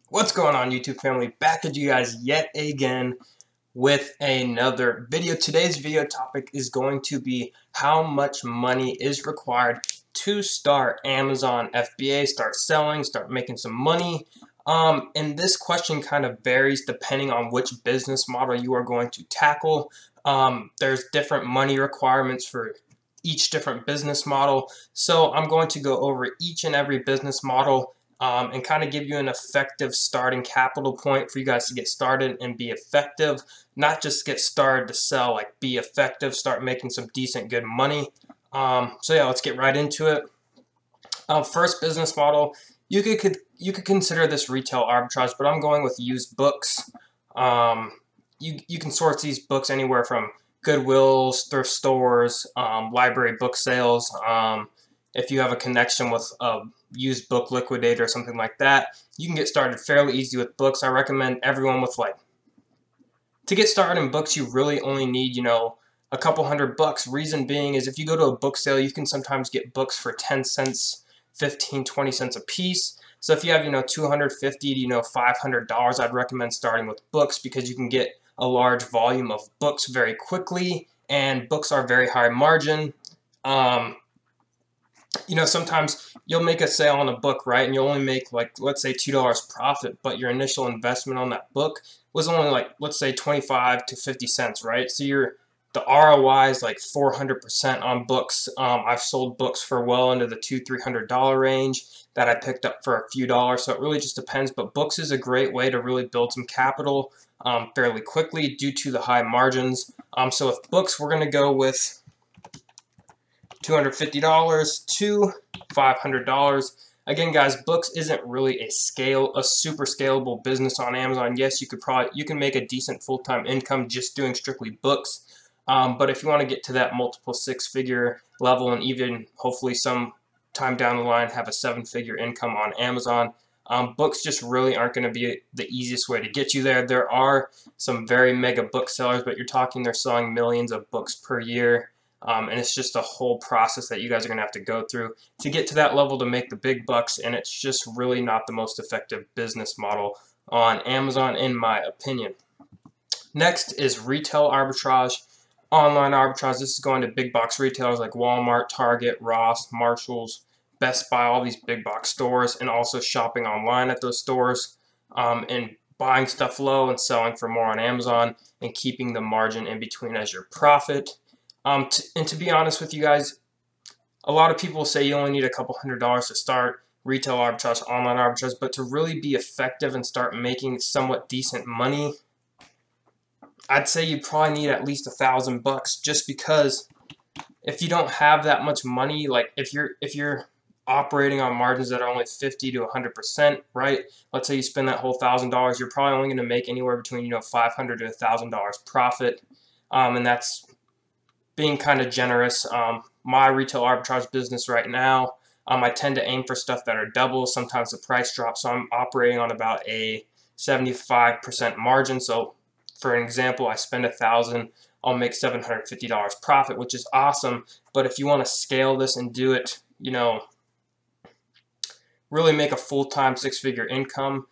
What's going on, YouTube family? Back at you guys yet again with another video. Today's video topic is going to be how much money is required to start Amazon FBA, start selling, start making some money. And this question kind of varies depending on which business model you are going to tackle. There's different money requirements for each different business model. So I'm going to go over each and every business model and kind of give you an effective starting capital point for you guys to get started and be effective. Not just get started to sell, like be effective, start making some decent, good money. So yeah, let's get right into it. First business model, you could consider this retail arbitrage, but I'm going with used books. You can source these books anywhere from Goodwills, thrift stores, library book sales. If you have a connection with a used book liquidator or something like that, you can get started fairly easy with books. I recommend everyone with to get started in books, you really only need, a couple $100. Reason being is if you go to a book sale, you can sometimes get books for 10 cents, 15, 20 cents a piece. So if you have, $250 to, $500, I'd recommend starting with books because you can get a large volume of books very quickly, and books are very high margin. Sometimes you'll make a sale on a book, right? And you'll only make let's say $2 profit, but your initial investment on that book was only let's say 25 to 50 cents, right? So the ROI is like 400% on books. I've sold books for well into the $200–300 range that I picked up for a few dollars. So it really just depends, but books is a great way to really build some capital fairly quickly due to the high margins. So with books, we're going to go with $250 to $500. Again, guys, books isn't really a super scalable business on Amazon. Yes, you can make a decent full-time income just doing strictly books. But if you want to get to that multiple six-figure level and even hopefully some time down the line have a seven-figure income on Amazon, books just really aren't going to be the easiest way to get you there. There are some very mega book sellers, but you're talking they're selling millions of books per year. And it's just a whole process that you guys are going to have to go through to get to that level to make the big bucks, and it's just really not the most effective business model on Amazon, in my opinion. Next is retail arbitrage, online arbitrage. This is going to big box retailers like Walmart, Target, Ross, Marshalls, Best Buy, all these big box stores, and also shopping online at those stores and buying stuff low and selling for more on Amazon and keeping the margin in between as your profit. And to be honest with you guys, a lot of people say you only need a couple $100 to start retail arbitrage, online arbitrage, but to really be effective and start making somewhat decent money, I'd say you probably need at least $1,000 just because if you don't have that much money, like if you're operating on margins that are only 50 to 100%, right? Let's say you spend that whole $1,000, you're probably only going to make anywhere between $500 to $1,000 profit, and that's being kind of generous. My retail arbitrage business right now, I tend to aim for stuff that are double. Sometimes the price drops, so I'm operating on about a 75% margin. So for an example, I spend $1,000, I'll make $750 profit, which is awesome. But if you want to scale this and do it, really make a full-time six-figure income,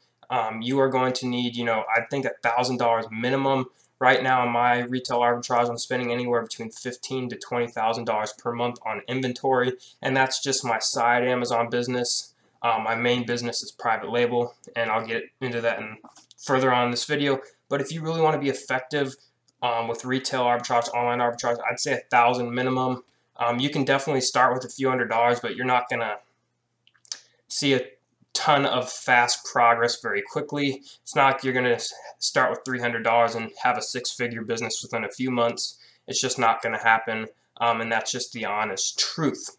you are going to need, I think $1,000 minimum. Right now in my retail arbitrage, I'm spending anywhere between $15,000 to $20,000 per month on inventory, and that's just my side Amazon business. My main business is private label, and I'll get into that further on in this video. But if you really want to be effective with retail arbitrage, online arbitrage, I'd say $1,000 minimum. You can definitely start with a few $100s, but you're not gonna see a ton of fast progress very quickly. It's not like you're going to start with $300 and have a six-figure business within a few months. It's just not going to happen, and that's just the honest truth.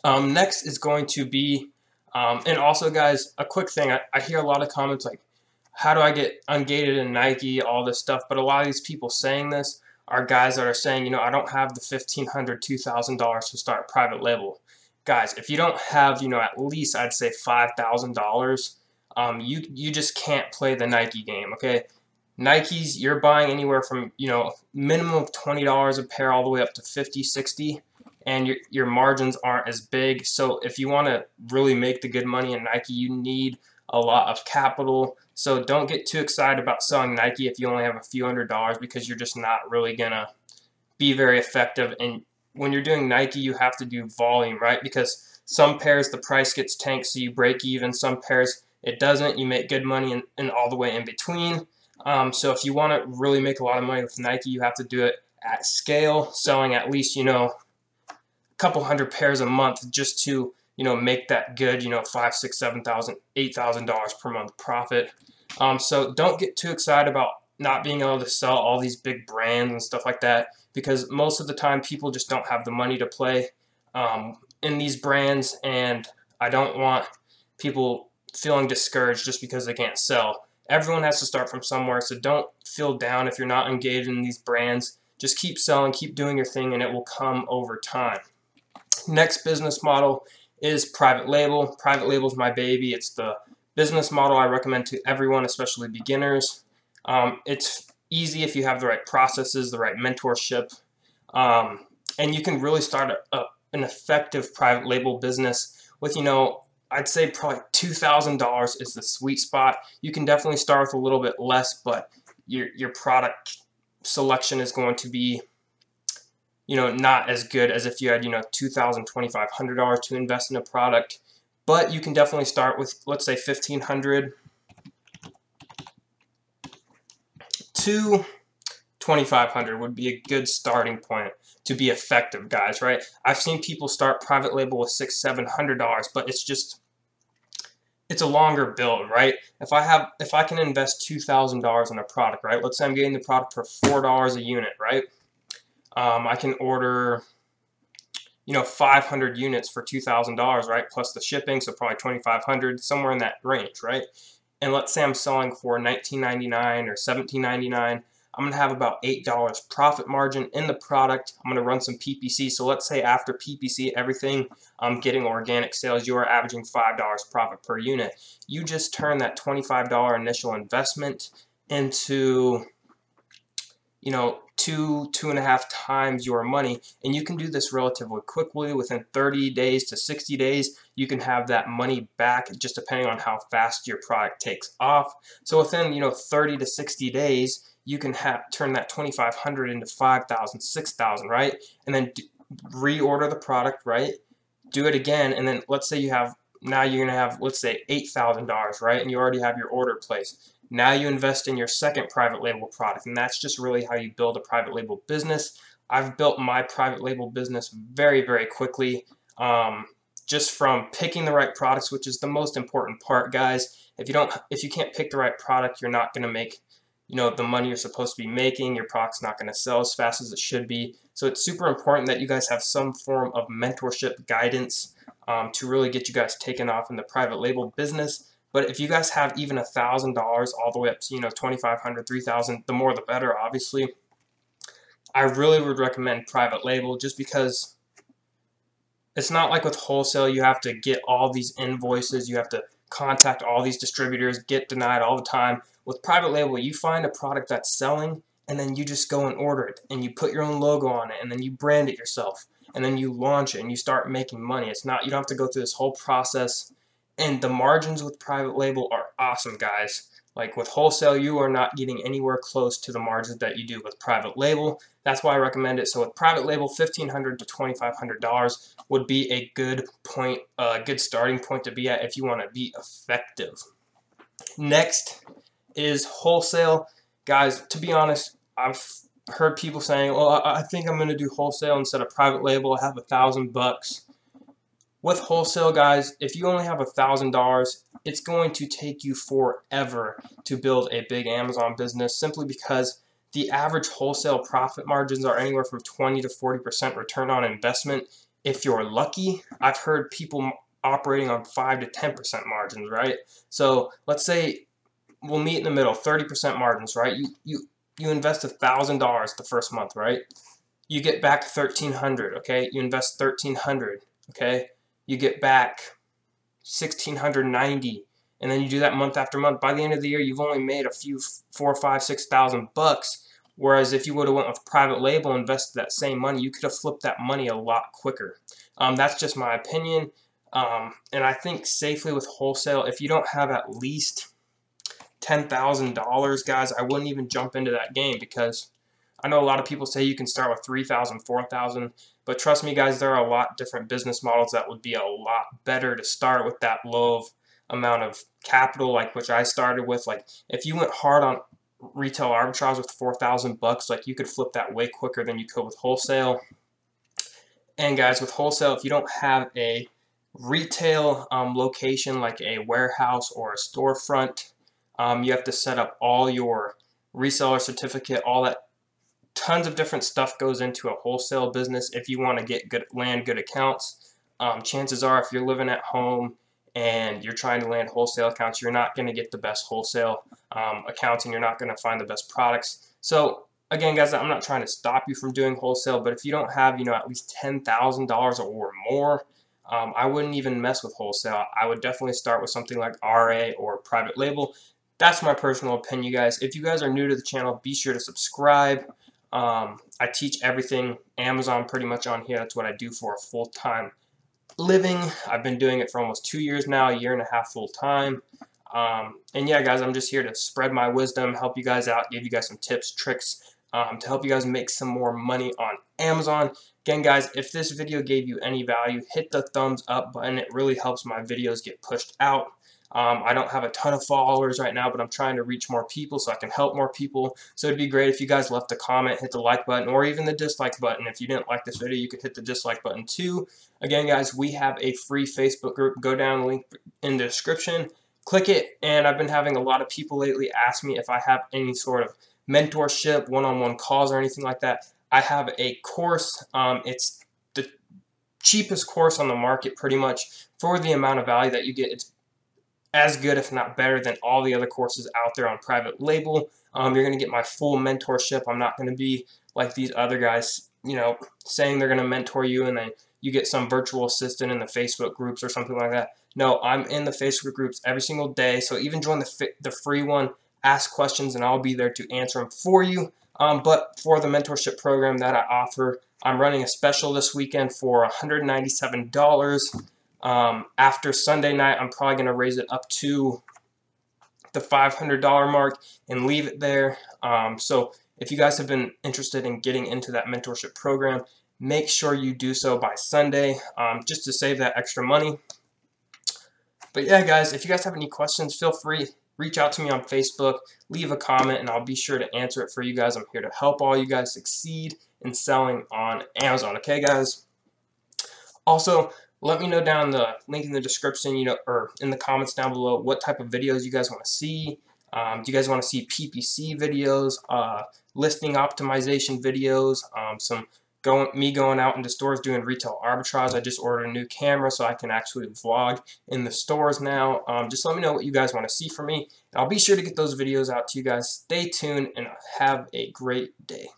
Next is going to be, and also guys, a quick thing, I hear a lot of comments like, how do I get ungated in Nike, all this stuff, but a lot of these people saying this are guys that are saying, I don't have the $1,500, $2,000 to start private label. Guys, if you don't have, at least I'd say $5,000, you just can't play the Nike game, okay? Nikes, you're buying anywhere from, minimum of $20 a pair all the way up to 50, 60, and your margins aren't as big. So if you want to really make the good money in Nike, you need a lot of capital. So don't get too excited about selling Nike if you only have a few $100s, because you're just not really gonna be very effective. And when you're doing Nike, you have to do volume, right? Because some pairs the price gets tanked, so you break even. Some pairs it doesn't, you make good money, and all the way in between. So if you want to really make a lot of money with Nike, you have to do it at scale, selling at least, a couple hundred pairs a month, just to, make that good, $5,000, $6,000, $7,000, $8,000 per month profit. So don't get too excited about not being able to sell all these big brands and stuff like that, because most of the time people just don't have the money to play in these brands, and I don't want people feeling discouraged just because they can't sell. Everyone has to start from somewhere, so don't feel down if you're not engaged in these brands. Just keep selling, keep doing your thing, and it will come over time. Next business model is private label. Private label is my baby. It's the business model I recommend to everyone, especially beginners. It's easy if you have the right processes, the right mentorship, and you can really start an effective private label business with, I'd say probably $2,000 is the sweet spot. You can definitely start with a little bit less, but your product selection is going to be, not as good as if you had, $2,000, $2,500 to invest in a product. But you can definitely start with, let's say, $1,500 to $2,500 would be a good starting point to be effective, guys, right? I've seen people start private label with $600, $700, but it's a longer build, right? If I can invest $2,000 in a product, right? Let's say I'm getting the product for $4 a unit, right? I can order, 500 units for $2,000, right? Plus the shipping, so probably $2,500, somewhere in that range, right? And let's say I'm selling for $19.99 or $17.99. I'm going to have about $8 profit margin in the product. I'm going to run some PPC. So let's say after PPC, everything, I'm getting organic sales, you are averaging $5 profit per unit. You just turn that $25 initial investment into, 2.5 times your money, and you can do this relatively quickly. Within 30 days to 60 days, you can have that money back, just depending on how fast your product takes off. So within 30 to 60 days, you can turn that $2,500 into $5,000, $6,000, right? And then reorder the product, right? Do it again, and then let's say now you're gonna have, let's say, $8,000, right? And you already have your order placed. Now you invest in your second private label product, and that's just really how you build a private label business. I've built my private label business very, very quickly, just from picking the right products, which is the most important part, guys. If you can't pick the right product, you're not going to make, the money you're supposed to be making. Your product's not going to sell as fast as it should be. So it's super important that you guys have some form of mentorship guidance to really get you guys taken off in the private label business. But if you guys have even $1,000 all the way up to, $2,500, $3,000, the more the better, obviously. I really would recommend private label, just because it's not like with wholesale, you have to get all these invoices, you have to contact all these distributors, get denied all the time. With private label, you find a product that's selling, and then you just go and order it, and you put your own logo on it, and then you brand it yourself, and then you launch it, and you start making money. You don't have to go through this whole process. And the margins with private label are awesome, guys. Like with wholesale, you are not getting anywhere close to the margins that you do with private label. That's why I recommend it. So with private label, $1,500 to $2,500 would be a good point, good starting point to be at if you want to be effective. Next is wholesale. Guys, to be honest, I've heard people saying, "Oh, I think I'm going to do wholesale instead of private label. I have $1,000." With wholesale, guys, if you only have $1,000, it's going to take you forever to build a big Amazon business, simply because the average wholesale profit margins are anywhere from 20 to 40% return on investment. If you're lucky, I've heard people operating on 5 to 10% margins, right? So let's say we'll meet in the middle, 30% margins, right? You invest $1,000 the first month, right? You get back $1,300, okay? You invest $1,300, okay? You get back $1,690, and then you do that month after month. By the end of the year, you've only made a few $4,000, $5,000, $6,000. Whereas if you would have went with private label and invested that same money, you could have flipped that money a lot quicker. That's just my opinion. And I think safely with wholesale, if you don't have at least $10,000, guys, I wouldn't even jump into that game, because I know a lot of people say you can start with 3,000, 4,000, but trust me, guys, there are a lot different business models that would be a lot better to start with that low of amount of capital, like which I started with. Like if you went hard on retail arbitrage with 4,000 bucks, like you could flip that way quicker than you could with wholesale. And guys, with wholesale, if you don't have a retail location like a warehouse or a storefront, you have to set up all your reseller certificate, all that. Tons of different stuff goes into a wholesale business if you want to get land good accounts. Chances are, if you're living at home and you're trying to land wholesale accounts, you're not going to get the best wholesale accounts, and you're not going to find the best products. So again, guys, I'm not trying to stop you from doing wholesale, but if you don't have, at least $10,000 or more, I wouldn't even mess with wholesale. I would definitely start with something like RA or private label. That's my personal opinion, guys. If you guys are new to the channel, be sure to subscribe. I teach everything Amazon pretty much on here. That's what I do for a full-time living. I've been doing it for almost 2 years now, a year and a half full-time. And yeah, guys, I'm just here to spread my wisdom, help you guys out, give you guys some tips, tricks, to help you guys make some more money on Amazon. Again, guys, if this video gave you any value, hit the thumbs up button. It really helps my videos get pushed out. I don't have a ton of followers right now, but I'm trying to reach more people so I can help more people. So it'd be great if you guys left a comment, hit the like button, or even the dislike button. If you didn't like this video, you could hit the dislike button too. Again, guys, we have a free Facebook group. Go down the link in the description, click it, and I've been having a lot of people lately ask me if I have any sort of mentorship, one-on-one calls, or anything like that. I have a course. It's the cheapest course on the market pretty much for the amount of value that you get. It's as good, if not better, than all the other courses out there on private label. You're going to get my full mentorship. I'm not going to be like these other guys, saying they're going to mentor you and then you get some virtual assistant in the Facebook groups or something like that. No, I'm in the Facebook groups every single day. So even join the free one, ask questions, and I'll be there to answer them for you. But for the mentorship program that I offer, I'm running a special this weekend for $197. After Sunday night, I'm probably going to raise it up to the $500 mark and leave it there. So if you guys have been interested in getting into that mentorship program, make sure you do so by Sunday, just to save that extra money. But yeah, guys, if you guys have any questions, feel free. Reach out to me on Facebook, leave a comment, and I'll be sure to answer it for you guys. I'm here to help all you guys succeed in selling on Amazon. Okay, guys? Also, let me know down the link in the description, or in the comments down below, what type of videos you guys want to see. Do you guys want to see PPC videos, listing optimization videos, me going out into stores doing retail arbitrage? I just ordered a new camera so I can actually vlog in the stores now. Just let me know what you guys want to see from me. I'll be sure to get those videos out to you guys. Stay tuned and have a great day.